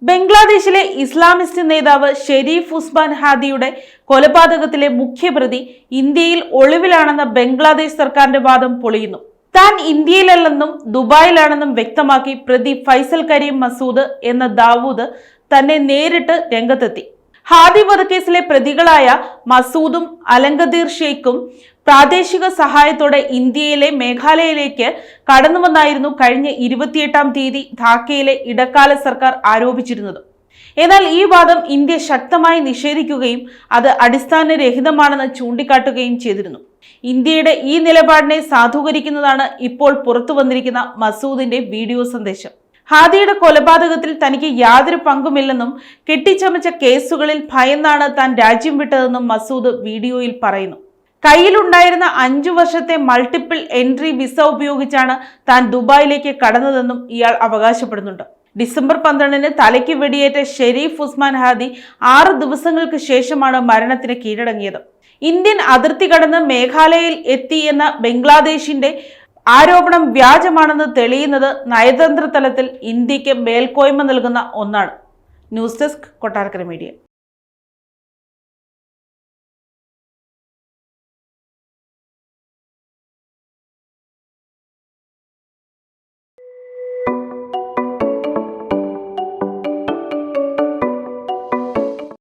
ബംഗ്ലാദേശിലെ ഇസ്ലാമിസ്റ്റ് നേതാവ് ഷെരീഫ് ഉസ്മാൻ ഹാദിയുടെ കൊലപാതകത്തിലെ മുഖ്യപ്രതി ഇന്ത്യയിൽ ഒളിവിലാണെന്ന ബംഗ്ലാദേശ് സർക്കാരിന്റെ വാദം പൊളിയുന്നു. താൻ ഇന്ത്യയിലല്ലെന്നും ദുബായിലാണെന്നും വ്യക്തമാക്കി പ്രതി ഫൈസൽ കരീം മസൂദ് എന്ന ദാവൂദ് തന്നെ നേരിട്ട് രംഗത്തെത്തി. ഹാദി വധക്കേസിലെ പ്രതികളായ മസൂദും അലങ്കദീർ ഷെയ്ഖും പ്രാദേശിക സഹായത്തോടെ ഇന്ത്യയിലെ മേഘാലയയിലേക്ക് കടന്നുവന്നായിരുന്നു കഴിഞ്ഞ 28-ാം തീയതി ധാക്കയിലെ ഇടക്കാല സർക്കാർ ആരോപിച്ചിരുന്നത്. എന്നാൽ ഈ വാദം ഇന്ത്യ ശക്തമായി നിഷേധിക്കുകയും അത് അടിസ്ഥാനരഹിതമാണെന്ന് ചൂണ്ടിക്കാട്ടുകയും ചെയ്തിരുന്നു. ഇന്ത്യയുടെ ഈ നിലപാടിനെ സാധൂകരിക്കുന്നതാണ് ഇപ്പോൾ പുറത്തു വന്നിരിക്കുന്ന മസൂദിന്റെ വീഡിയോ സന്ദേശം. ഹാദിയുടെ കൊലപാതകത്തിൽ തനിക്ക് യാതൊരു പങ്കുമില്ലെന്നും കെട്ടിച്ചമച്ച കേസുകളിൽ ഭയന്നാണ് താൻ രാജ്യം വിട്ടതെന്നും മസൂദ് വീഡിയോയിൽ പറയുന്നു. കയ്യിലുണ്ടായിരുന്ന 5 വർഷത്തെ മൾട്ടിപ്പിൾ എൻട്രി വിസ ഉപയോഗിച്ചാണ് താൻ ദുബായിലേക്ക് കടന്നതെന്നും ഇയാൾ അവകാശപ്പെടുന്നുണ്ട്. ഡിസംബർ 12-ന് തലയ്ക്ക് വെടിയേറ്റ ഷെരീഫ് ഉസ്മാൻ ഹാദി 6 ദിവസങ്ങൾക്ക് ശേഷമാണ് മരണത്തിന് കീഴടങ്ങിയത്. ഇന്ത്യൻ അതിർത്തി കടന്ന് മേഘാലയയിൽ എത്തി എന്ന ബംഗ്ലാദേശിന്റെ ആരോപണം വ്യാജമാണെന്ന് തെളിയുന്നത് നയതന്ത്ര തലത്തിൽ ഇന്ത്യക്ക് മേൽക്കോയ്മ നൽകുന്ന ഒന്നാണ്. News desk Kottarakkara media.